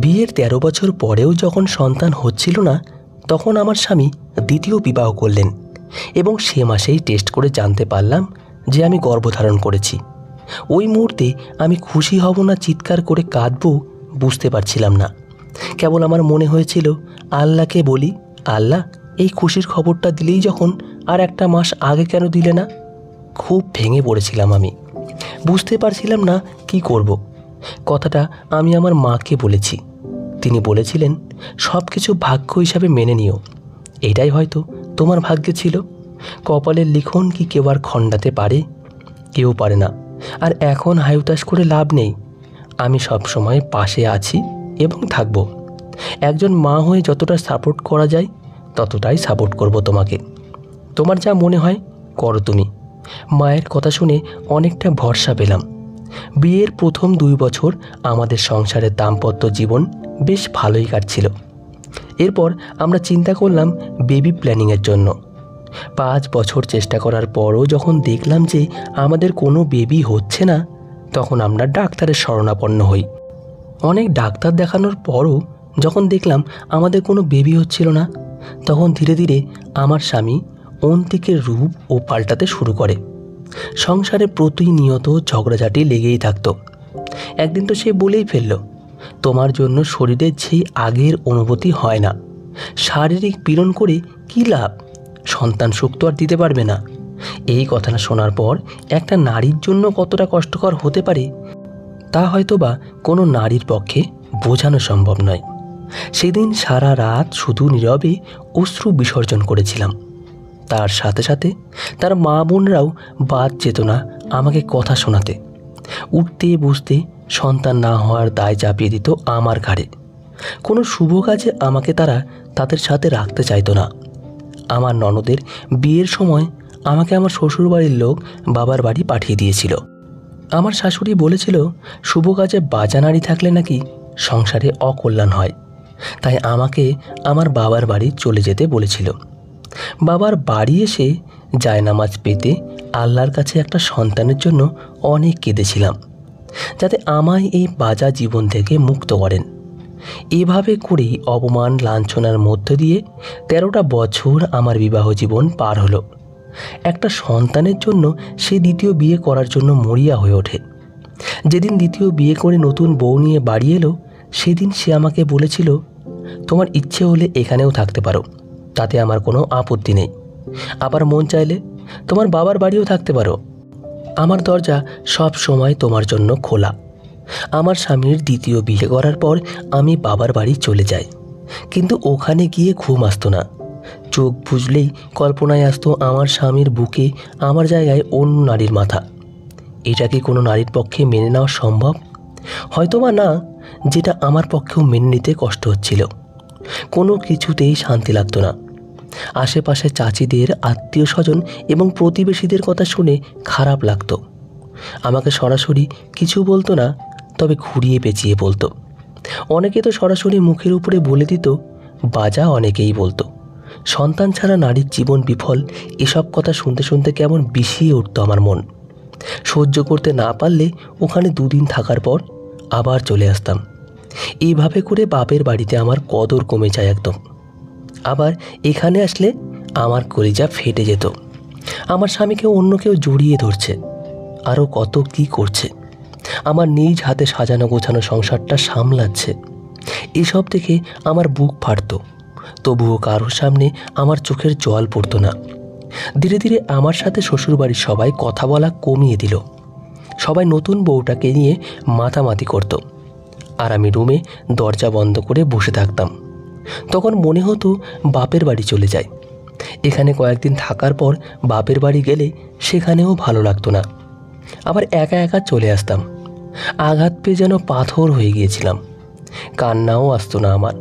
বিয়ের ১৩ বছর পরেও যখন সন্তান হচ্ছিল না, তখন আমার স্বামী দ্বিতীয় বিবাহ করলেন এবং সে মাসেই টেস্ট করে জানতে পারলাম যে আমি গর্ভধারণ করেছি। ওই মুহূর্তে আমি খুশি হব না চিৎকার করে কাঁদব বুঝতে পারছিলাম না। কেবল আমার মনে হয়েছিল আল্লাহকে বলি, আল্লাহ, এই খুশির খবরটা দিলেই যখন আর একটা মাস আগে কেন দিলে না? খুব ভেঙে পড়েছিলাম আমি, বুঝতে পারছিলাম না কি করব। কথাটা আমি আমার মাকে বলেছি। তিনি বলেছিলেন, সব কিছু ভাগ্য হিসাবে মেনে নিও, এটাই হয়তো তোমার ভাগ্যে ছিল। কপালের লিখন কি কেউ আর খণ্ডাতে পারে? কেউ পারে না। আর এখন হায়ুতাশ করে লাভ নেই। আমি সব সময় পাশে আছি এবং থাকব। একজন মা হয়ে যতটা সাপোর্ট করা যায় ততটাই সাপোর্ট করব তোমাকে। তোমার যা মনে হয় করো তুমি। মায়ের কথা শুনে অনেকটা ভরসা পেলাম। বিয়ের প্রথম ২ বছর আমাদের সংসারের দাম্পত্য জীবন বেশ ভালোই কাটছিল। এরপর আমরা চিন্তা করলাম বেবি প্ল্যানিংয়ের জন্য। ৫ বছর চেষ্টা করার পরও যখন দেখলাম যে আমাদের কোনো বেবি হচ্ছে না, তখন আমরা ডাক্তারের শরণাপন্ন হই। অনেক ডাক্তার দেখানোর পরও যখন দেখলাম আমাদের কোনো বেবি হচ্ছিল না, তখন ধীরে ধীরে আমার স্বামী অন্তিকের রূপ ও পাল্টাতে শুরু করে। সংসারে প্রতিনিয়ত ঝগড়াঝাটি লেগেই থাকতো। একদিন তো সে বলেই ফেলল, তোমার জন্য শরীরে সেই আগের অনুভূতি হয় না। শারীরিক পীড়ন করে কী লাভ? সন্তান সুখ তো আর দিতে পারবে না। এই কথাটা শোনার পর একটা নারীর জন্য কতটা কষ্টকর হতে পারে তা হয়তো বা কোনো নারীর পক্ষে বোঝানো সম্ভব নয়। সেদিন সারা রাত শুধু নীরবে অশ্রু বিসর্জন করেছিলাম। তার সাথে সাথে তার মা বোনরাও বাদ যেত না আমাকে কথা শোনাতে। উঠতে বসতে সন্তান না হওয়ার দায় চাপিয়ে দিত আমার ঘাড়ে। কোনো শুভ কাজে আমাকে তারা তাদের সাথে রাখতে চাইতো না। আমার ননদের বিয়ের সময় আমাকে আমার শ্বশুরবাড়ির লোক বাবার বাড়ি পাঠিয়ে দিয়েছিল। আমার শাশুড়ি বলেছিল, শুভ কাজে বাজা নারী থাকলে নাকি সংসারে অকল্যাণ হয়, তাই আমাকে আমার বাবার বাড়ি চলে যেতে বলেছিল। বাবার বাড়ি এসে জায়নামাজ পেতে আল্লাহর কাছে একটা সন্তানের জন্য অনেক কেঁদেছিলাম, যাতে আমায় এই বাজা জীবন থেকে মুক্ত করেন। এভাবে করেই অপমান লাঞ্ছনার মধ্য দিয়ে ১৩টা বছর আমার বিবাহ জীবন পার হলো। একটা সন্তানের জন্য সে দ্বিতীয় বিয়ে করার জন্য মরিয়া হয়ে ওঠে। যেদিন দ্বিতীয় বিয়ে করে নতুন বউ নিয়ে বাড়ি এলো, সেদিন সে আমাকে বলেছিল, তোমার ইচ্ছে হলে এখানেও থাকতে পারো, তাতে আমার কোনো আপত্তি নেই। আবার মন চাইলে তোমার বাবার বাড়িও থাকতে পারো। আমার দরজা সব সময় তোমার জন্য খোলা। আমার স্বামীর দ্বিতীয় বিয়ে করার পর আমি বাবার বাড়ি চলে যাই, কিন্তু ওখানে গিয়ে ঘুম আসতো না। চোখ বুঝলেই কল্পনায় আসতো আমার স্বামীর বুকে আমার জায়গায় অন্য নারীর মাথা। এটা কি কোনো নারীর পক্ষে মেনে নেওয়া সম্ভব? হয়তোবা না, যেটা আমার পক্ষেও মেনে নিতে কষ্ট হচ্ছিল। কোনো কিছুতেই শান্তি লাগতো না। আশেপাশে চাচিদের, আত্মীয় স্বজন এবং প্রতিবেশীদের কথা শুনে খারাপ লাগতো। আমাকে সরাসরি কিছু বলতো না, তবে ঘুরিয়ে পেঁচিয়ে বলতো। অনেকে তো সরাসরি মুখের উপরে বলে দিত, বাজা অনেকেই বলতো। সন্তান ছাড়া নারীর জীবন বিফল। এসব কথা শুনতে শুনতে কেমন বিষিয়ে উঠত আমার মন। সহ্য করতে না পারলে ওখানে ২ দিন থাকার পর আবার চলে আসতাম। এইভাবে করে বাপের বাড়িতে আমার কদর কমে যায় একদম। আবার এখানে আসলে আমার কলিজা ফেটে যেত। আমার স্বামীকে অন্য কেউ জড়িয়ে ধরছে, আরও কত কি করছে। আমার নিজ হাতে সাজানো গোছানো সংসারটা সামলাচ্ছে। এসব দেখে আমার বুক ফাটত, তবুও কারোর সামনে আমার চোখের জল পড়তো না। ধীরে ধীরে আমার সাথে শ্বশুরবাড়ির সবাই কথা বলা কমিয়ে দিল। সবাই নতুন বউটাকে নিয়ে মাতামাতি করত, আর আমি রুমে দরজা বন্ধ করে বসে থাকতাম। তখন মনে হতো বাপের বাড়ি চলে যাই। এখানে কয়েকদিন থাকার পর বাপের বাড়ি গেলে সেখানেও ভালো লাগতো না। আবার একা একা চলে আসতাম। আঘাত পেয়ে যেন পাথর হয়ে গিয়েছিলাম। কান্নাও আসতো না আমার।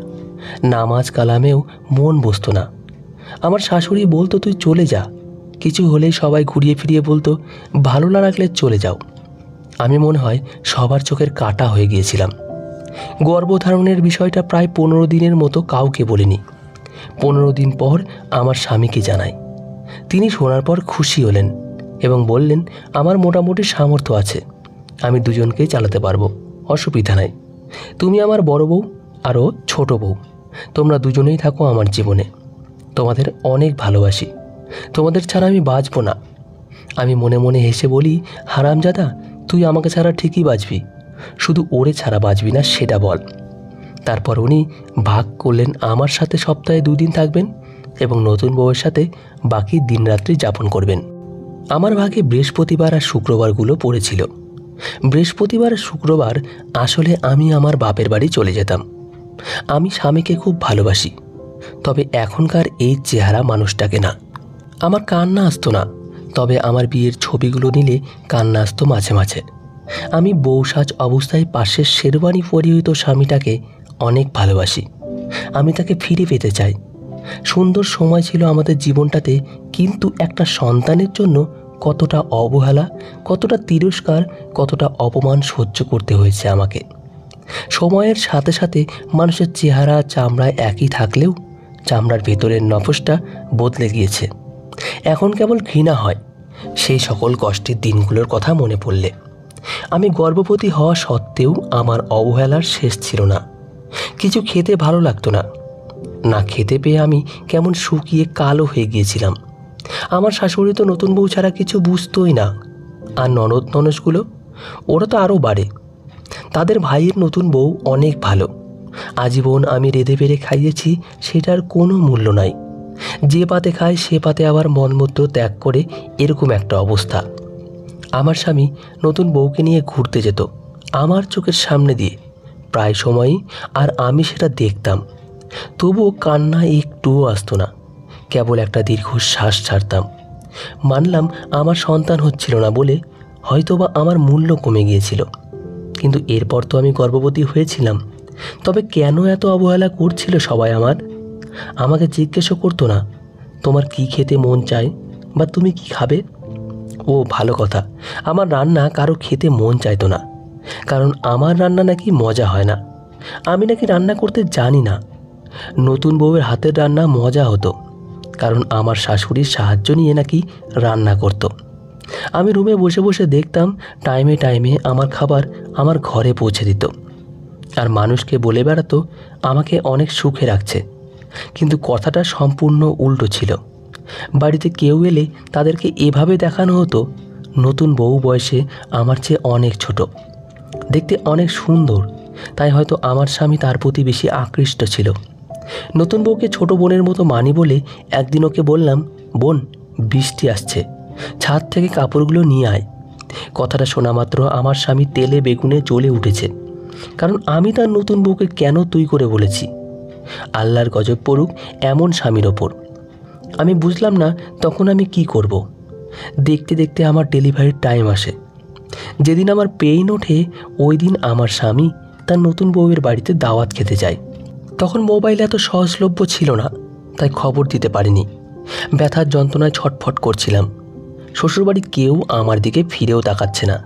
নামাজ কালামেও মন বসতো না। আমার শাশুড়ি বলতো, তুই চলে যা। কিছু হলেই সবাই ঘুরিয়ে ফিরিয়ে বলতো, ভালো না লাগলে চলে যাও। আমি মনে হয় সবার চোখের কাঁটা হয়ে গিয়েছিলাম। গর্ভধারণের বিষয়টা প্রায় ১৫ দিনের মতো কাউকে বলিনি। ১৫ দিন পর আমার স্বামীকে জানাই। তিনি শোনার পর খুশি হলেন এবং বললেন, আমার মোটামুটি সামর্থ্য আছে, আমি দুজনকেই চালাতে পারবো, অসুবিধা নাই। তুমি আমার বড় বউ, আরও ছোট বউ, তোমরা দুজনেই থাকো আমার জীবনে। তোমাদের অনেক ভালোবাসি, তোমাদের ছাড়া আমি বাঁচব না। আমি মনে মনে হেসে বলি, হারামজাদা, তুই আমাকে ছাড়া ঠিকই বাঁচবি, শুধু ওরে ছাড়া বাঁচবি না সেটা বল। তারপর উনি ভাগ করলেন আমার সাথে সপ্তাহে 2 দিন থাকবেন এবং নতুন বউয়ের সাথে বাকি দিনরাত্রি যাপন করবেন। আমার ভাগে বৃহস্পতিবার আর শুক্রবারগুলো পড়েছিল। বৃহস্পতিবার আর শুক্রবার আসলে আমি আমার বাপের বাড়ি চলে যেতাম। আমি স্বামীকে খুব ভালোবাসি, তবে এখনকার এই চেহারা মানুষটাকে না। আমার কান্না আসতো না, তবে আমার বিয়ের ছবিগুলো নিলে কান্না আসতো মাঝে মাঝে। আমি বউসাজ অবস্থায় পাশের শেরওয়ানি পরিহিত স্বামীটাকে অনেক ভালোবাসি। আমি তাকে ফিরে পেতে চাই। সুন্দর সময় ছিল আমাদের জীবনটাতে, কিন্তু একটা সন্তানের জন্য কতটা অবহেলা, কতটা তিরস্কার, কতটা অপমান সহ্য করতে হয়েছে আমাকে। সময়ের সাথে সাথে মানুষের চেহারা চামড়ায় একই থাকলেও চামড়ার ভেতরের নফসটা বদলে গিয়েছে। এখন কেবল ঘৃণা হয় সেই সকল কষ্টের দিনগুলোর কথা মনে পড়লে। আমি গর্ভবতী হওয়া সত্ত্বেও আমার অবহেলার শেষ ছিল না। কিছু খেতে ভালো লাগতো না, না খেতে পেয়ে আমি কেমন শুকিয়ে কালো হয়ে গিয়েছিলাম। আমার শাশুড়ি তো নতুন বউ ছাড়া কিছু বুঝতোই না। আর ননদ ননসগুলো, ওরা তো আরও বাড়ে। তাদের ভাইয়ের নতুন বউ অনেক ভালো। আজীবন আমি রেঁধে বেড়ে খাইয়েছি, সেটার কোনো মূল্য নাই। যে পাতে খায় সে পাতে আবার মলমূত্র ত্যাগ করে, এরকম একটা অবস্থা। আমার স্বামী নতুন বউকে নিয়ে ঘুরতে যেত আমার চোখের সামনে দিয়ে প্রায় সময়ই, আর আমি সেটা দেখতাম। তবুও কান্না একটুও আসতো না, কেবল একটা দীর্ঘশ্বাস ছাড়তাম। মানলাম আমার সন্তান হচ্ছিল না বলে হয়তোবা আমার মূল্য কমে গিয়েছিল, কিন্তু এরপর তো আমি গর্ভবতী হয়েছিলাম। তবে কেন এত অবহেলা করছিল সবাই আমাকে জিজ্ঞেসও করতো না, তোমার কি খেতে মন চায় বা তুমি কি খাবে? ও ভালো কথা, আমার রান্না কারো খেতে মন চাইতো না, কারণ আমার রান্না নাকি মজা হয় না। আমি নাকি রান্না করতে জানি না। নতুন বউয়ের হাতের রান্না মজা হতো, কারণ আমার শাশুড়ির সাহায্য নিয়ে নাকি রান্না করতো। আমি রুমে বসে বসে দেখতাম টাইমে টাইমে আমার খাবার আমার ঘরে পৌঁছে দিত, আর মানুষকে বলে বেড়াতো আমাকে অনেক সুখে রাখছে। কিন্তু কথাটা সম্পূর্ণ উল্টো ছিল। বাড়িতে কেউ এলে তাদেরকে এভাবে দেখানো হতো নতুন বউ বয়সে আমার চেয়ে অনেক ছোট, দেখতে অনেক সুন্দর, তাই হয়তো আমার স্বামী তার প্রতি বেশি আকৃষ্ট ছিল। নতুন বউকে ছোট বোনের মতো মানি বলে একদিন ওকে বললাম, বোন, বৃষ্টি আসছে, ছাদ থেকে কাপড়গুলো নিয়ে আয়। কথাটা শোনা মাত্র আমার স্বামী তেলে বেগুনে জ্বলে উঠেছে, কারণ আমি তার নতুন বউকে কেন তুই করে বলেছি। আল্লাহর গজব পড়ুক এমন স্বামীর ওপর। আমি বুঝলাম না তখন আমি কি করব। দেখতে দেখতে আমার ডেলিভারির টাইম আসে। যেদিন আমার পেইন ওঠে ওই দিন আমার স্বামী তার নতুন বউয়ের বাড়িতে দাওয়াত খেতে যায়। তখন মোবাইল এত সহজলভ্য ছিল না, তাই খবর দিতে পারিনি। ব্যথার যন্ত্রণায় ছটফট করছিলাম। শ্বশুরবাড়ি কেউ আমার দিকে ফিরেও তাকাচ্ছে না,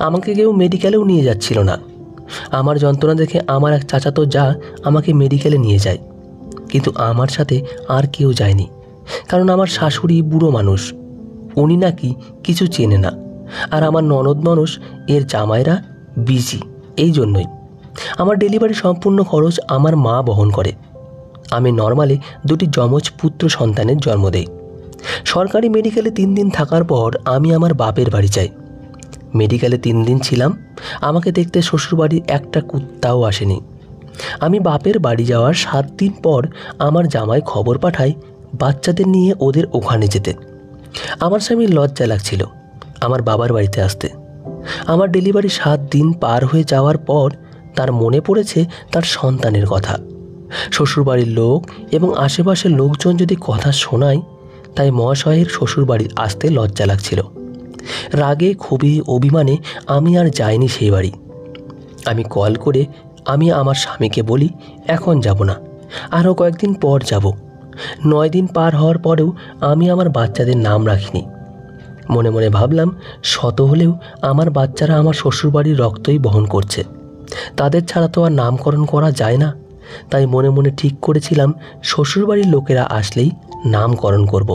আমাকে কেউ মেডিকেলেও নিয়ে যাচ্ছিল না। আমার যন্ত্রণা দেখে আমার এক চাচাতো যা আমাকে মেডিকেলে নিয়ে যায়, কিন্তু আমার সাথে আর কেউ যায়নি, কারণ আমার শাশুড়ি বুড়ো মানুষ, উনি নাকি কিছু চেনে না। আর আমার ননদ ননস এর জামাইরা বিজি, এই জন্যই আমার ডেলিভারি সম্পূর্ণ খরচ আমার মা বহন করে। আমি নর্মালি 2টি যমজ পুত্র সন্তানের জন্ম দেই। সরকারি মেডিকেলে 3 দিন থাকার পর আমি আমার বাপের বাড়ি যাই। মেডিকেলে 3 দিন ছিলাম। আমাকে দেখতে শ্বশুরবাড়ির একটা কুত্তাও আসেনি। আমি বাপের বাড়ি যাওয়ার 7 দিন পর আমার জামাই খবর পাঠায় বাচ্চাদের নিয়ে ওদের ওখানে যেতে। আমার স্বামীর লজ্জা লাগছিল আমার বাবার বাড়িতে আসতে। আমার ডেলিভারি 7 দিন পার হয়ে যাওয়ার পর তার মনে পড়েছে তার সন্তানের কথা। শ্বশুরবাড়ির লোক এবং আশেপাশের লোকজন যদি কথা শোনায়, তাই মহাশয়ের শ্বশুরবাড়ি আসতে লজ্জা লাগছিল। রাগে ক্ষোভে অভিমানে আমি আর যাইনি সেই বাড়ি। আমি কল করে আমি আমার স্বামীকে বলি, এখন যাব না, আরও কয়েকদিন পর যাব। 9 দিন পার হওয়ার পরেও আমি আমার বাচ্চাদের নাম রাখিনি। মনে মনে ভাবলাম, শত হলেও আমার বাচ্চারা আমার শ্বশুরবাড়ির রক্তই বহন করছে, তাদের ছাড়া তো আর নামকরণ করা যায় না। তাই মনে মনে ঠিক করেছিলাম শ্বশুরবাড়ির লোকেরা আসলেই নামকরণ করব।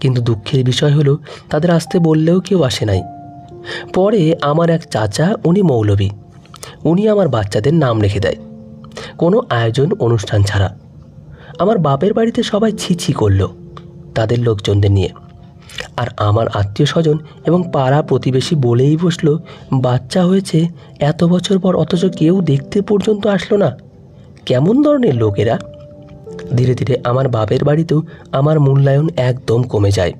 কিন্তু দুঃখের বিষয় হলো তাদের আসতে বললেও কেউ আসে নাই। পরে আমার এক চাচা, উনি মৌলবী, উনি আমার বাচ্চাদের নাম রেখে দেয়। কোনো আয়োজন অনুষ্ঠান ছাড়া। আমার বাপের বাড়িতে সবাই ছিছি করল তাদের লোকজনদের নিয়ে, আর আমার আত্মীয় স্বজন এবং পাড়া প্রতিবেশী বলেই বসল, বাচ্চা হয়েছে এত বছর পর, অথচ কেউ দেখতে পর্যন্ত আসলো না। কেমন ধরনের লোকেরা! ধীরে ধীরে আমার বাপের বাড়িতেও আমার মূল্যায়ন একদম কমে যায়।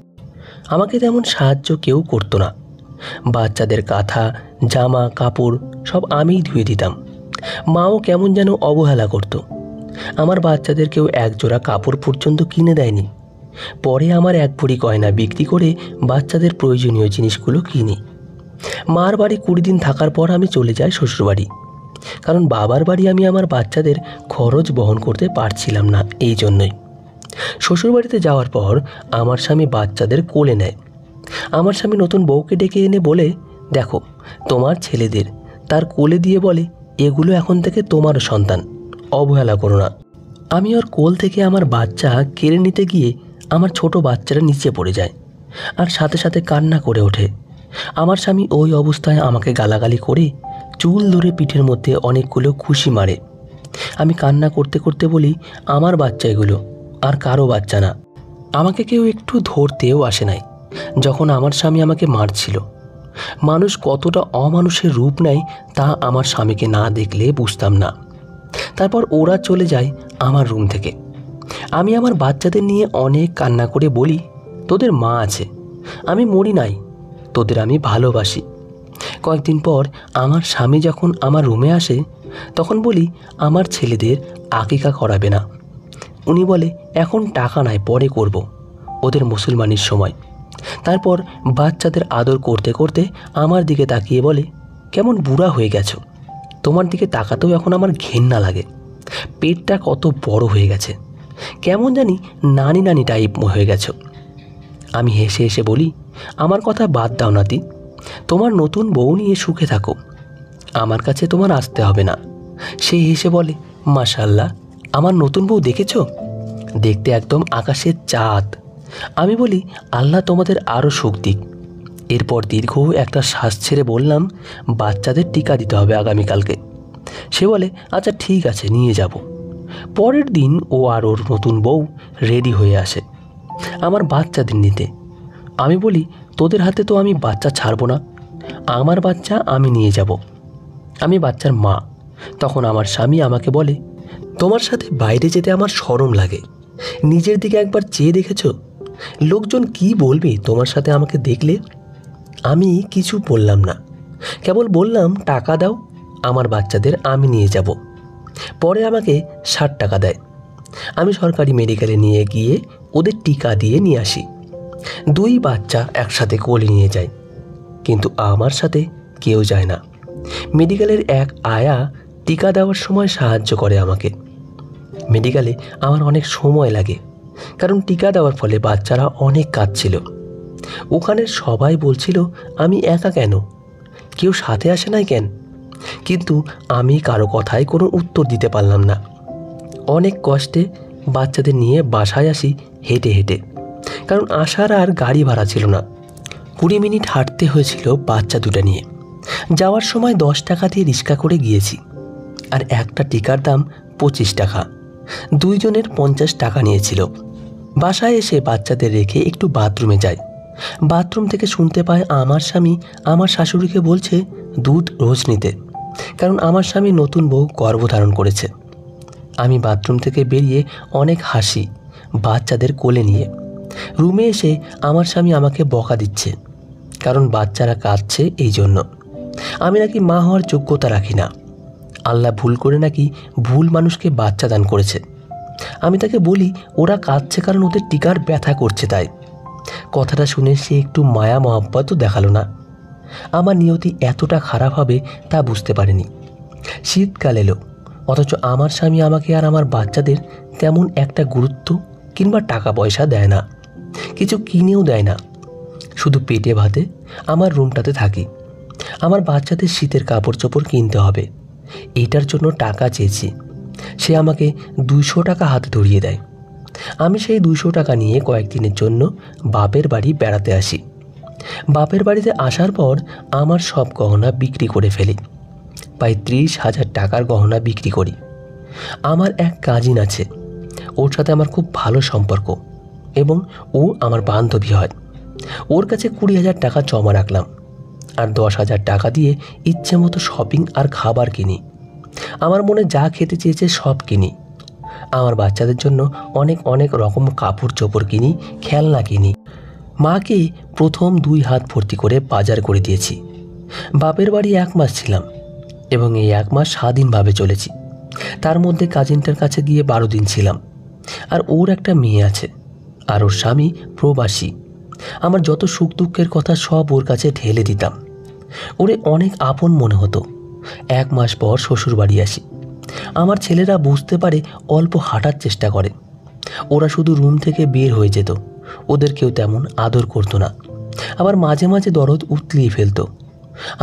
আমাকে তেমন সাহায্য কেউ করতো না। বাচ্চাদের কাঁথা, জামা কাপড় সব আমিই ধুয়ে দিতাম। মাও কেমন যেন অবহেলা করত। আমার বাচ্চাদের কেউ একজোড়া কাপড় পর্যন্ত কিনে দেয়নি। পরে আমার এক ভরি গয়না বিক্রি করে বাচ্চাদের প্রয়োজনীয় জিনিসগুলো কিনি। মার বাড়ি 20 দিন থাকার পর আমি চলে যাই শ্বশুরবাড়ি, কারণ বাবার বাড়ি আমি আমার বাচ্চাদের খরচ বহন করতে পারছিলাম না। এই জন্যই শ্বশুরবাড়িতে যাওয়ার পর আমার স্বামী বাচ্চাদের কোলে নেয়। আমার স্বামী নতুন বউকে ডেকে এনে বলে, দেখো তোমার ছেলেদের, তার কোলে দিয়ে বলে, এগুলো এখন থেকে তোমার সন্তান, অবহেলা করো না। আমি ওর কোল থেকে আমার বাচ্চা কেড়ে নিতে গিয়ে আমার ছোট বাচ্চারা নিচে পড়ে যায় আর সাথে সাথে কান্না করে ওঠে। আমার স্বামী ওই অবস্থায় আমাকে গালাগালি করে চুল ধরে পিঠের মধ্যে অনেকগুলো খুশি মারে। আমি কান্না করতে করতে বলি, আমার বাচ্চা এগুলো, আর কারো বাচ্চা না। আমাকে কেউ একটু ধরতেও আসে নাই যখন আমার স্বামী আমাকে মারছিল। মানুষ কতটা অমানুষের রূপ নেয় তা আমার স্বামীকে না দেখলে বুঝতাম না। তারপর ওরা চলে যায় আমার রুম থেকে। আমি আমার বাচ্চাদের নিয়ে অনেক কান্না করে বলি, তোদের মা আছে, আমি মরি নাই, তোদের আমি ভালোবাসি। কয়েকদিন পর আমার স্বামী যখন আমার রুমে আসে তখন বলি, আমার ছেলেদের আকিকা করাবে না। উনি বলে, এখন টাকা নাই, পরে করব, ওদের মুসলমানির সময়। তারপর বাচ্চাদের আদর করতে করতে আমার দিকে তাকিয়ে বলে, কেমন বুড়া হয়ে গেছো, তোমার দিকে তাকাতেও এখন আমার ঘেন্না লাগে, পেটটা কত বড় হয়ে গেছে, কেমন জানি নানি নানি টাইপ হয়ে গেছো। আমি হেসে হেসে বলি, আমার কথা বাদ দাও নাতি, তোমার নতুন বউ নিয়ে সুখে থাকো, আমার কাছে তোমার আসতে হবে না। সে হেসে বলে, মাশাআল্লাহ, আমার নতুন বউ দেখেছো, দেখতে একদম আকাশের চাঁদ। আমি বলি, আল্লাহ তোমাদের আরও সুখ দিক। এরপর দীর্ঘ একটা শ্বাস ছেড়ে বললাম, বাচ্চাদের টিকা দিতে হবে আগামীকালকে। সে বলে, আচ্ছা ঠিক আছে, নিয়ে যাব। পরের দিন ও আর ওর নতুন বউ রেডি হয়ে আসে আমার বাচ্চাদের নিতে। আমি বলি, তোদের হাতে তো আমি বাচ্চা ছাড়বো না, আমার বাচ্চা আমি নিয়ে যাব, আমি বাচ্চার মা। তখন আমার স্বামী আমাকে বলে, তোমার সাথে বাইরে যেতে আমার শরম লাগে, নিজের দিকে একবার চেয়ে দেখেছো, লোকজন কি বলবে তোমার সাথে আমাকে দেখলে? আমি কিছু বললাম না, কেবল বললাম, টাকা দাও, আমার বাচ্চাদের আমি নিয়ে যাব। পরে আমাকে 60 টাকা দেয়। আমি সরকারি মেডিকেলে নিয়ে গিয়ে ওদের টিকা দিয়ে নিয়ে আসি। 2 বাচ্চা একসাথে কোলে নিয়ে যায়, কিন্তু আমার সাথে কেউ যায় না। মেডিকেলের এক আয়া টিকা দেওয়ার সময় সাহায্য করে আমাকে। মেডিকেলে আমার অনেক সময় লাগে, কারণ টিকা দেওয়ার ফলে বাচ্চারা অনেক কাঁদছিল। ওখানের সবাই বলছিল, আমি একা কেন, কেউ সাথে আসে নাই কেন? কিন্তু আমি কারো কথায় কোনো উত্তর দিতে পারলাম না। অনেক কষ্টে বাচ্চাদের নিয়ে বাসায় আসি হেঁটে হেঁটে, কারণ আসার আর গাড়ি ভাড়া ছিল না। 20 মিনিট হাঁটতে হয়েছিল বাচ্চা দুটো নিয়ে। যাওয়ার সময় 10 টাকা দিয়ে রিক্সা করে গিয়েছি, আর একটা টিকার দাম 25 টাকা। 2 জনের 50 টাকা নিয়েছিল। বাসায় এসে বাচ্চাদের রেখে একটু বাথরুমে যাই। বাথরুম থেকে শুনতে পায় আমার স্বামী আমার শাশুড়িকে বলছে দুধ রোজ নিতে, কারণ আমার স্বামী নতুন বউ গর্ভধারণ করেছে। আমি বাথরুম থেকে বেরিয়ে অনেক হাসি বাচ্চাদের কোলে নিয়ে। রুমে এসে আমার স্বামী আমাকে বকা দিচ্ছে, কারণ বাচ্চারা কাঁদছে এই জন্য। আমি নাকি মা হওয়ার যোগ্যতা রাখি না, আল্লাহ ভুল করে নাকি ভুল মানুষকে বাচ্চা দান করেছে। আমি তাকে বলি, ওরা কাঁদছে কারণ ওদের টিকার ব্যথা করছে তাই। কথাটা শুনে সে একটু মায়া মহব্বতও দেখালো না। আমার নিয়তি এতটা খারাপ হবে তা বুঝতে পারিনি। শীতকাল এলো, অথচ আমার স্বামী আমাকে আর আমার বাচ্চাদের তেমন একটা গুরুত্ব কিংবা টাকা পয়সা দেয় না, কিছু কিনেও দেয় না। শুধু পেটে ভাতে আমার রুমটাতে থাকি। আমার বাচ্চাদের শীতের কাপড় চোপড় কিনতে হবে, এইটার জন্য টাকা চেয়েছি। সে আমাকে 200 টাকা হাতে ধরিয়ে দেয়। আমি সেই 200 টাকা নিয়ে কয়েকদিনের জন্য বাপের বাড়ি বেড়াতে আসি। বাপের বাড়িতে আসার পর আমার সব গহনা বিক্রি করে ফেলি। প্রায় 30,000 টাকার গহনা বিক্রি করি। আমার এক কাজিন আছে, ওর সাথে আমার খুব ভালো সম্পর্ক এবং ও আমার বান্ধবী হয়। ওর কাছে 20,000 টাকা জমা রাখলাম আর 10,000 টাকা দিয়ে ইচ্ছে মতো শপিং আর খাবার কিনি। আমার মনে যা খেতে চেয়েছে সব কিনি। আমার বাচ্চাদের জন্য অনেক অনেক রকম কাপড় চোপড় কিনি, খেলনা কিনি। মাকে প্রথম 2 হাত ভর্তি করে বাজার করে দিয়েছি। বাপের বাড়ি 1 মাস ছিলাম এবং এই 1 মাস স্বাধীনভাবে চলেছি। তার মধ্যে কাজিনটার কাছে গিয়ে 12 দিন ছিলাম। আর ওর একটা মেয়ে আছে আর ওর স্বামী প্রবাসী। আমার যত সুখ দুঃখের কথা সব ওর কাছে ঢেলে দিতাম। ওরে অনেক আপন মনে হতো। 1 মাস পর শ্বশুর বাড়ি আসি। আমার ছেলেরা বুঝতে পারে অল্প হাঁটার চেষ্টা করে। ওরা শুধু রুম থেকে বের হয়ে যেত। ওদের কেউ তেমন আদর করতো না, আবার মাঝে মাঝে দরদ উতলিয়ে ফেলতো।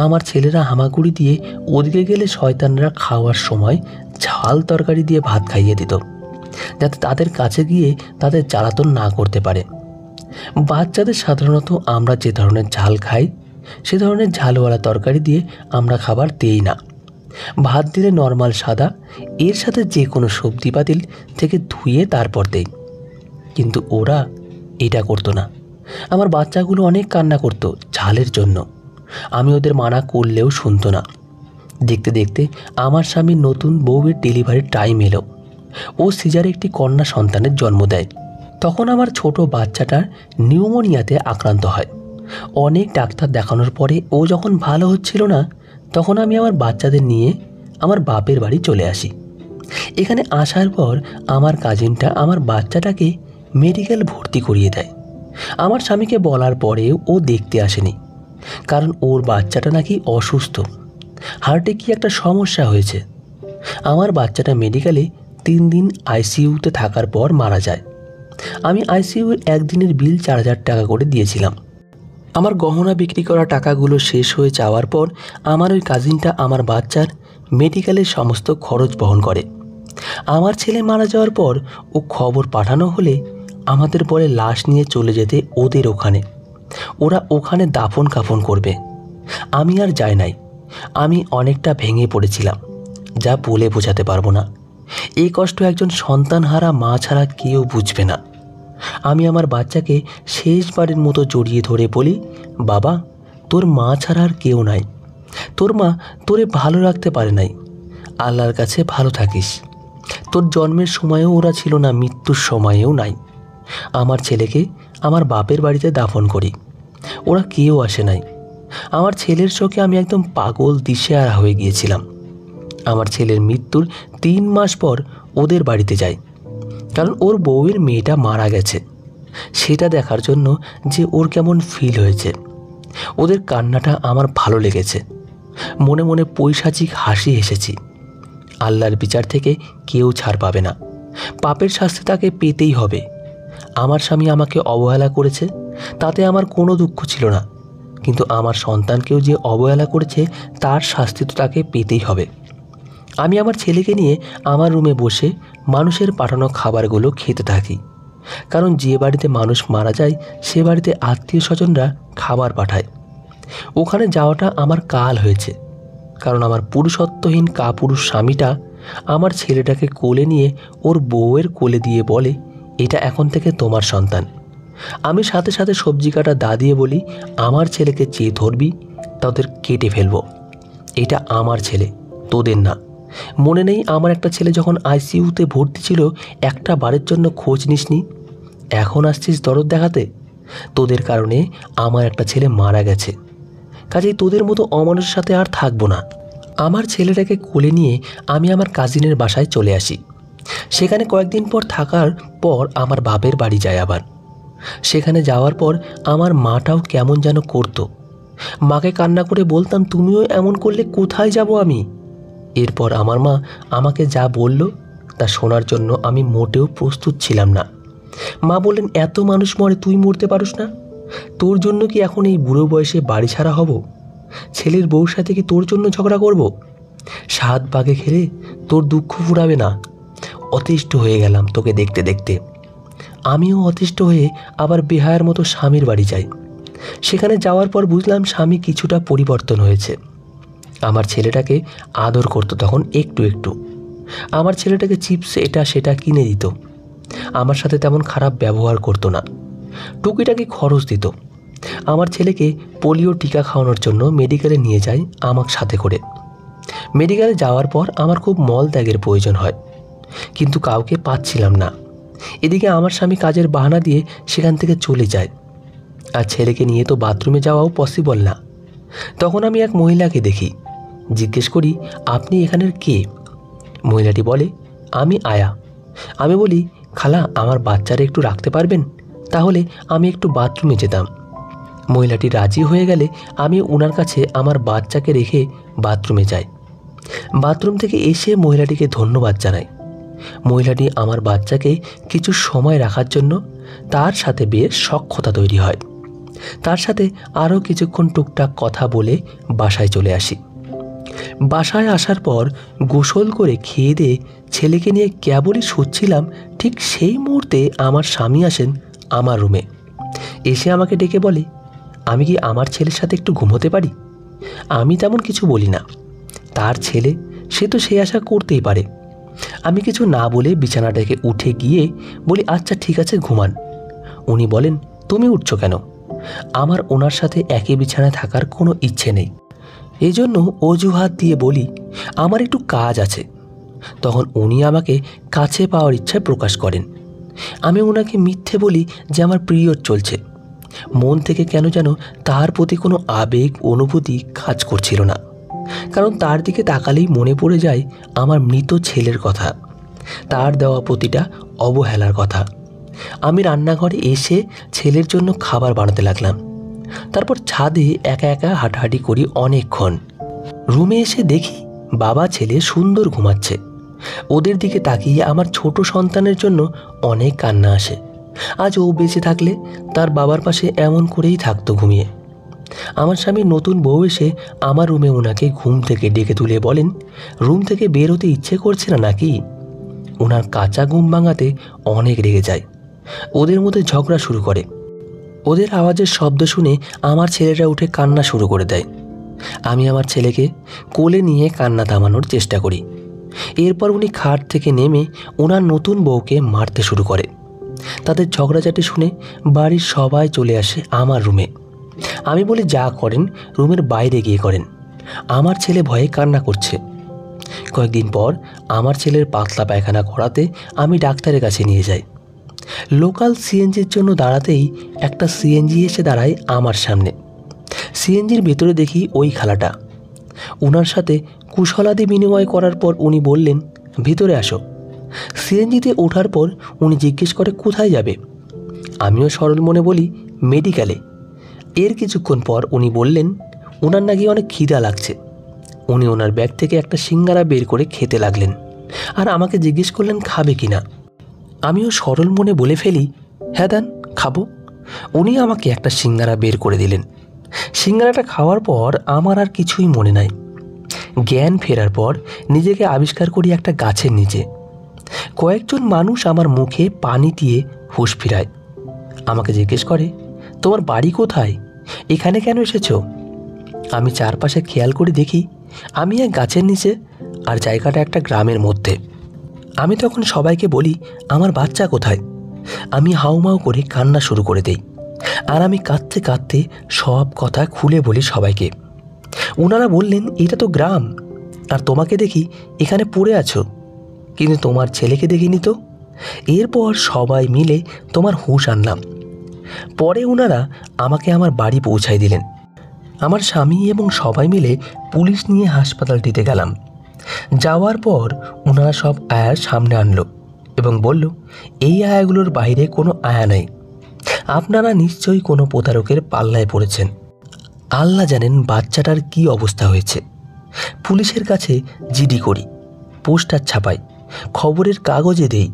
আমার ছেলেরা হামাগুড়ি দিয়ে ওদিকে গেলে শয়তানরা খাওয়ার সময় ঝাল তরকারি দিয়ে ভাত খাইয়ে দিত, যাতে তাদের কাছে গিয়ে তাদের জ্বালাতন না করতে পারে। বাচ্চাদের সাধারণত আমরা যে ধরনের ঝাল খাই সে ধরনের ঝালওয়ালা তরকারি দিয়ে আমরা খাবার দেই না। ভাত দিলে নর্মাল সাদা, এর সাথে যে কোনো সবজি পাতিল থেকে ধুয়ে তারপর দেই। কিন্তু ওরা এটা করতো না। আমার বাচ্চাগুলো অনেক কান্না করতো ঝালের জন্য। আমি ওদের মানা করলেও শুনতো না। দেখতে দেখতে আমার স্বামীর নতুন বউয়ের ডেলিভারির টাইম এলো। ও সিজারে একটি কন্যা সন্তানের জন্ম দেয়। তখন আমার ছোট বাচ্চাটার নিউমোনিয়াতে আক্রান্ত হয়। অনেক ডাক্তার দেখানোর পরে ও যখন ভালো হচ্ছিল না, তখন আমি আমার বাচ্চাদের নিয়ে আমার বাপের বাড়ি চলে আসি। এখানে আসার পর আমার কাজিনটা আমার বাচ্চাটাকে মেডিকেল ভর্তি করিয়ে দেয়। আমার স্বামীকে বলার পরেও ও দেখতে আসেনি, কারণ ওর বাচ্চাটা নাকি অসুস্থ, হার্টে কি একটা সমস্যা হয়েছে। আমার বাচ্চাটা মেডিকেলে 3 দিন আইসিইউতে থাকার পর মারা যায়। আমি আইসিইউর 1 দিনের বিল 4,000 টাকা করে দিয়েছিলাম। আমার গহনা বিক্রি করা টাকাগুলো শেষ হয়ে যাওয়ার পর আমার ওই কাজিনটা আমার বাচ্চার মেডিকেলের সমস্ত খরচ বহন করে। আমার ছেলে মারা যাওয়ার পর ও খবর পাঠানো হলে আমাদের বলে লাশ নিয়ে চলে যেতে ওদের ওখানে। ওরা ওখানে দাফন কাফন করবে। আমি আর যাই নাই। আমি অনেকটা ভেঙে পড়েছিলাম, যা বলে বোঝাতে পারবো না। এই কষ্ট একজন সন্তানহারা মা ছাড়া কেউ বুঝবে না। আমি আমার বাচ্চাকে শেষবারের মতো জড়িয়ে ধরে বলি, বাবা, তোর মা ছাড়া আর কেউ নাই। তোর মা তোরে ভালো রাখতে পারে নাই। আল্লাহর কাছে ভালো থাকিস। তোর জন্মের সময়েও ওরা ছিল না, মৃত্যুর সময়েও নাই। আমার ছেলেকে আমার বাপের বাড়িতে দাফন করি, ওরা কেউ আসে নাই। আমার ছেলের শোকে আমি একদম পাগল দিশেহারা হয়ে গিয়েছিলাম। আমার ছেলের মৃত্যুর 3 মাস পর ওদের বাড়িতে যাই, কারণ ওর বউয়ের মেয়েটা মারা গেছে। সেটা দেখার জন্য যে ওর কেমন ফিল হয়েছে। ওদের কান্নাটা আমার ভালো লেগেছে। মনে মনে পৈশাচিক হাসি হেসেছি। আল্লাহর বিচার থেকে কেউ ছাড় পাবে না। পাপের শাস্তি তাকে পেতেই হবে। আমার স্বামী আমাকে অবহেলা করেছে, তাতে আমার কোনো দুঃখ ছিল না, কিন্তু আমার সন্তানকেও যে অবহেলা করেছে তার শাস্তি তো তাকে পেতেই হবে। আমি আমার ছেলেকে নিয়ে আমার রুমে বসে মানুষের পাঠানো খাবারগুলো খেতে থাকি, কারণ যে বাড়িতে মানুষ মারা যায় সে বাড়িতে আত্মীয় স্বজনরা খাবার পাঠায়। ওখানে যাওয়াটা আমার কাল হয়েছে, কারণ আমার পুরুষত্বহীন কাপুরুষ স্বামীটা আমার ছেলেটাকে কোলে নিয়ে ওর বউয়ের কোলে দিয়ে বলে, এটা এখন থেকে তোমার সন্তান। আমি সাথে সাথে সবজি কাটা দা দিয়ে বলি, আমার ছেলেকে যে ধরবি তাদের কেটে ফেলবো। এটা আমার ছেলে, তোদের না। মনে নেই আমার একটা ছেলে যখন আইসিইউতে ভর্তি ছিল একটা বারের জন্য খোঁজ নিসনি? এখন আসছিস দরদ দেখাতে? তোদের কারণে আমার একটা ছেলে মারা গেছে, কাজেই তোদের মতো অমানুষের সাথে আর থাকবো না। আমার ছেলেটাকে কোলে নিয়ে আমি আমার কাজিনের বাসায় চলে আসি। সেখানে কয়েকদিন পর থাকার পর আমার বাপের বাড়ি যাই আবার। সেখানে যাওয়ার পর আমার মাটাও কেমন যেন করতো। মাকে কান্না করে বলতাম, তুমিও এমন করলে কোথায় যাব আমি? এরপর আমার মা আমাকে যা বলল তা শোনার জন্য আমি মোটেও প্রস্তুত ছিলাম না। মা বললেন, এত মানুষ মরে, তুই মরতে পারিস না? তোর জন্য কি এখন এই বুড়ো বয়সে বাড়ি ছাড়া হব? ছেলের বউর সাথে কি তোর জন্য ঝগড়া করব? 7 বাঘে খেলে তোর দুঃখ ফুরাবে না। অতিষ্ঠ হয়ে গেলাম তোকে দেখতে দেখতে। আমিও অতিষ্ঠ হয়ে আবার বেহায়ার মতো স্বামীর বাড়ি যাই। সেখানে যাওয়ার পর বুঝলাম স্বামী কিছুটা পরিবর্তন হয়েছে। আমার ছেলেটাকে আদর করতো তখন একটু একটু। আমার ছেলেটাকে চিপস এটা সেটা কিনে দিত। আমার সাথে তেমন খারাপ ব্যবহার করতো না, টুকিটাকি খরচ দিত। আমার ছেলেকে পোলিও টিকা খাওয়ানোর জন্য মেডিকেলে নিয়ে যায় আমার সাথে করে। মেডিকেলে যাওয়ার পর আমার খুব মল ত্যাগের প্রয়োজন হয়, কিন্তু কাউকে পাচ্ছিলাম না। এদিকে আমার স্বামী কাজের বাহানা দিয়ে সেখান থেকে চলে যায়, আর ছেলেকে নিয়ে তো বাথরুমে যাওয়াও পসিবল না। তখন আমি এক মহিলাকে দেখি, জিজ্ঞেস করি, আপনি এখানের কে? মহিলাটি বলে, আমি আয়া। আমি বলি, খালা আমার বাচ্চারা একটু রাখতে পারবেন? তাহলে আমি একটু বাথরুমে যেতাম। মহিলাটি রাজি হয়ে গেলে আমি ওনার কাছে আমার বাচ্চাকে রেখে বাথরুমে যাই। বাথরুম থেকে এসে মহিলাটিকে ধন্যবাদ জানাই। মহিলাটি আমার বাচ্চাকে কিছু সময় রাখার জন্য তার সাথে বেশ সখ্যতা তৈরি হয়। তার সাথে আরও কিছুক্ষণ টুকটাক কথা বলে বাসায় চলে আসি। বাসায় আসার পর গোসল করে খেয়ে দিয়ে ছেলেকে নিয়ে কেবলই শুচ্ছিলাম, ঠিক সেই মুহূর্তে আমার স্বামী আসেন আমার রুমে। এসে আমাকে ডেকে বলে, আমি কি আমার ছেলের সাথে একটু ঘুমোতে পারি? আমি তেমন কিছু বলি না, তার ছেলে, সে তো সে আশা করতেই পারে। আমি কিছু না বলে বিছানা থেকে উঠে গিয়ে বলি, আচ্ছা ঠিক আছে ঘুমান। উনি বলেন, তুমি উঠছো কেন? আমার ওনার সাথে একই বিছানায় থাকার কোনো ইচ্ছে নেই, এই জন্য অজুহাত দিয়ে বলি আমার একটু কাজ আছে। তখন উনি আমাকে কাছে পাওয়ার ইচ্ছা প্রকাশ করেন। আমি ওনাকে মিথ্যে বলি যে আমার পিরিয়ড চলছে। মন থেকে কেন যেন তার প্রতি কোনো আবেগ অনুভূতি কাজ করছিল না, কারণ তার দিকে তাকালেই মনে পড়ে যায় আমার মৃত ছেলের কথা, তার দেওয়া প্রতিটা অবহেলার কথা। আমি রান্নাঘরে এসে ছেলের জন্য খাবার বানাতে লাগলাম। তারপর ছাদে একা একা হাঁটাহাঁটি করি অনেকক্ষণ। রুমে এসে দেখি বাবা ছেলে সুন্দর ঘুমাচ্ছে। ওদের দিকে তাকিয়ে আমার ছোট সন্তানের জন্য অনেক কান্না আসে। আজ ও বেঁচে থাকলে তার বাবার পাশে এমন করেই থাকতো ঘুমিয়ে। আমার স্বামী নতুন বউ এসে আমার রুমে ওনাকে ঘুম থেকে ডেকে তুলে বলেন, রুম থেকে বের হতে ইচ্ছে করছে না নাকি? ওনার কাঁচা ঘুম ভাঙাতে অনেক রেগে যায়। ওদের মধ্যে ঝগড়া শুরু করে। ওদের আওয়াজের শব্দ শুনে আমার ছেলেটা উঠে কান্না শুরু করে দেয়। আমি আমার ছেলেকে কোলে নিয়ে কান্না থামানোর চেষ্টা করি। এরপর উনি খাট থেকে নেমে ওনার নতুন বউকে মারতে শুরু করে। তাদের ঝগড়াঝাটি শুনে বাড়ির সবাই চলে আসে আমার রুমে। আমি বলি, যা করেন রুমের বাইরে গিয়ে করেন, আমার ছেলে ভয়ে কান্না করছে। কয়েকদিন পর আমার ছেলের পাতলা পায়খানা করাতে আমি ডাক্তারের কাছে নিয়ে যাই। লোকাল সিএনজির জন্য দাঁড়াতেই একটা সিএনজি এসে দাঁড়ায় আমার সামনে। সিএনজির ভেতরে দেখি ওই খালাটা। ওনার সাথে কুশলাদি বিনিময় করার পর উনি বললেন, ভিতরে আসো। সিএনজিতে ওঠার পর উনি জিজ্ঞেস করে, কোথায় যাবে? আমিও সরল মনে বলি, মেডিকেলে। এর কিছুক্ষণ পর উনি বললেন, ওনার নাকি অনেক খিদা লাগছে। উনি ওনার ব্যাগ থেকে একটা সিঙ্গারা বের করে খেতে লাগলেন, আর আমাকে জিজ্ঞেস করলেন খাবে কিনা। আমিও সরল মনে বলে ফেলি, হ্যাঁ দেন, খাবো। উনি আমাকে একটা সিঙ্গারা বের করে দিলেন। সিঙ্গারাটা খাওয়ার পর আমার আর কিছুই মনে নাই। জ্ঞান ফেরার পর নিজেকে আবিষ্কার করি একটা গাছের নিচে। কয়েকজন মানুষ আমার মুখে পানি দিয়ে হুঁশ ফিরায়। আমাকে জিজ্ঞেস করে, তোমার বাড়ি কোথায়? এখানে কেন এসেছো? আমি চারপাশে খেয়াল করে দেখি আমি এক গাছের নিচে, আর জায়গাটা একটা গ্রামের মধ্যে। আমি তখন সবাইকে বলি, আমার বাচ্চা কোথায়? আমি হাউমাউ করে কান্না শুরু করে দেই, আর আমি কাঁদতে কাঁদতে সব কথা খুলে বলি সবাইকে। ওনারা বললেন, এটা তো গ্রাম, আর তোমাকে দেখি এখানে পড়ে আছো, কিন্তু তোমার ছেলেকে দেখিনি তো। এরপর সবাই মিলে তোমার হুঁশ আনলাম। পরে ওনারা আমাকে আমার বাড়ি পৌঁছাই দিলেন। আমার স্বামী এবং সবাই মিলে পুলিশ নিয়ে হাসপাতালটিতে গেলাম। যাওয়ার পর ওনারা সব আয়ার সামনে আনলো এবং বলল, এই আয়াগুলোর বাইরে কোনো আয়া নাই, আপনারা নিশ্চয়ই কোনো প্রতারকের পাল্লায় পড়েছেন। আল্লাহ জানেন বাচ্চাটার কি অবস্থা হয়েছে। পুলিশের কাছে জিডি করি, পোস্টার ছাপাই, খবরের কাগজে দেই,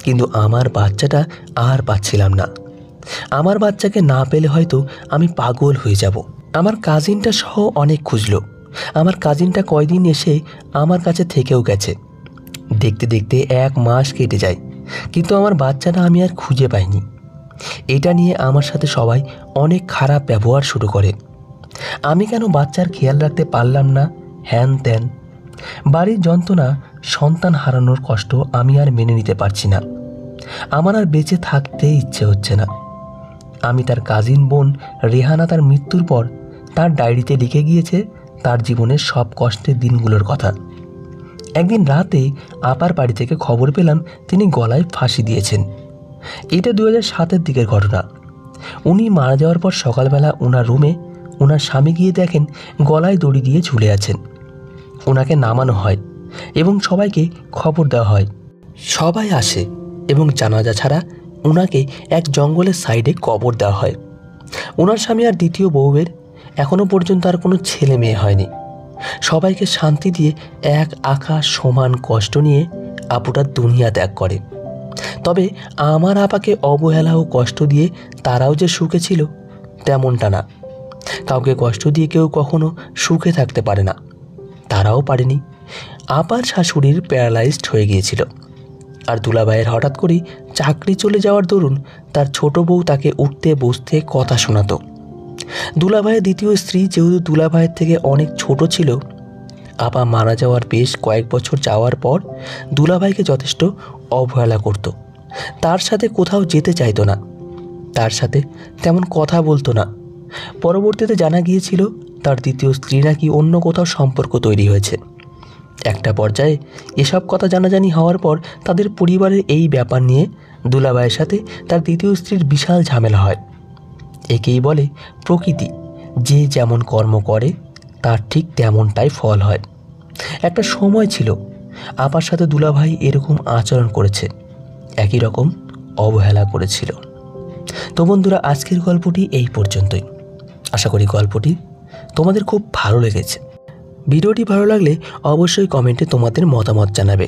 কিন্তু আমার বাচ্চাটা আর পাচ্ছিলাম না। আমার বাচ্চাকে না পেলে হয়তো আমি পাগল হয়ে যাব। আমার কাজিনটা সহ অনেক খুঁজলো। আমার কাজিনটা কয়দিন এসে আমার কাছে থেকেও গেছে। দেখতে দেখতে 1 মাস কেটে যায়, কিন্তু আমার বাচ্চাটা আমি আর খুঁজে পাইনি। এটা নিয়ে আমার সাথে সবাই অনেক খারাপ ব্যবহার শুরু করে। আমি কেন বাচ্চার খেয়াল রাখতে পারলাম না, হ্যান ত্যান। বাড়ির যন্ত্রণা সন্তান হারানোর কষ্ট আমি আর মেনে নিতে পারছি না। আমার আর বেঁচে থাকতে ইচ্ছে হচ্ছে না। আমি তার কাজিন বোন রেহানা তার মৃত্যুর পর তার ডায়েরিতে লিখে গিয়েছে তার জীবনের সব কষ্টের দিনগুলোর কথা। একদিন রাতে আপার বাড়ি থেকে খবর পেলাম তিনি গলায় ফাঁসি দিয়েছেন। এটা 2007-এর দিকের ঘটনা। উনি মারা যাওয়ার পর সকালবেলা ওনার রুমে ওনার স্বামী গিয়ে দেখেন গলায় দড়ি দিয়ে ঝুলে আছেন। ওনাকে নামানো হয় এবং সবাইকে খবর দেওয়া হয়। সবাই আসে এবং জানাজা ছাড়া ওনাকে এক জঙ্গলের সাইডে কবর দেওয়া হয়। ওনার স্বামী আর দ্বিতীয় বউয়ের এখনও পর্যন্ত আর কোনো ছেলে মেয়ে হয়নি। সবাইকে শান্তি দিয়ে এক আকাশ সমান কষ্ট নিয়ে আপুটা দুনিয়া ত্যাগ করে। তবে আমার আপাকে অবহেলা ও কষ্ট দিয়ে তারাও যে সুখে ছিল তেমনটা না। কাউকে কষ্ট দিয়ে কেউ কখনো সুখে থাকতে পারে না, তারাও পারেনি। আপার শাশুড়ির প্যারালাইজড হয়ে গিয়েছিল, আর দুলাভাইয়ের হঠাৎ করেই চাকরি চলে যাওয়ার দরুন তার ছোট বউ তাকে উঠতে বসতে কথা শোনাতো। দুলাভাইয়ের দ্বিতীয় স্ত্রী যেহেতু দুলাভাইয়ের থেকে অনেক ছোট ছিল, আপা মারা যাওয়ার বেশ কয়েক বছর যাওয়ার পর দুলাভাইকে যথেষ্ট অবহেলা করত। তার সাথে কোথাও যেতে চাইতো না, তার সাথে তেমন কথা বলতো না। পরবর্তীতে জানা গিয়েছিল তার দ্বিতীয় স্ত্রী নাকি অন্য কোথাও সম্পর্ক তৈরি হয়েছে। একটা পর্যায়ে এসব কথা জানাজানি হওয়ার পর তাদের পরিবারের এই ব্যাপার নিয়ে দুলাভাইয়ের সাথে তার দ্বিতীয় স্ত্রীর বিশাল ঝামেলা হয়। একেই বলে প্রকৃতি, যে যেমন কর্ম করে তার ঠিক তেমনটাই ফল হয়। একটা সময় ছিল আপার সাথে দুলাভাই এরকম আচরণ করেছে, একই রকম অবহেলা করেছিল। তো বন্ধুরা, আজকের গল্পটি এই পর্যন্তই। আশা করি গল্পটি তোমাদের খুব ভালো লেগেছে। ভিডিওটি ভালো লাগলে অবশ্যই কমেন্টে তোমাদের মতামত জানাবে।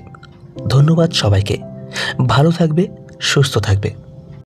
ধন্যবাদ সবাইকে। ভালো থাকবে, সুস্থ থাকবে।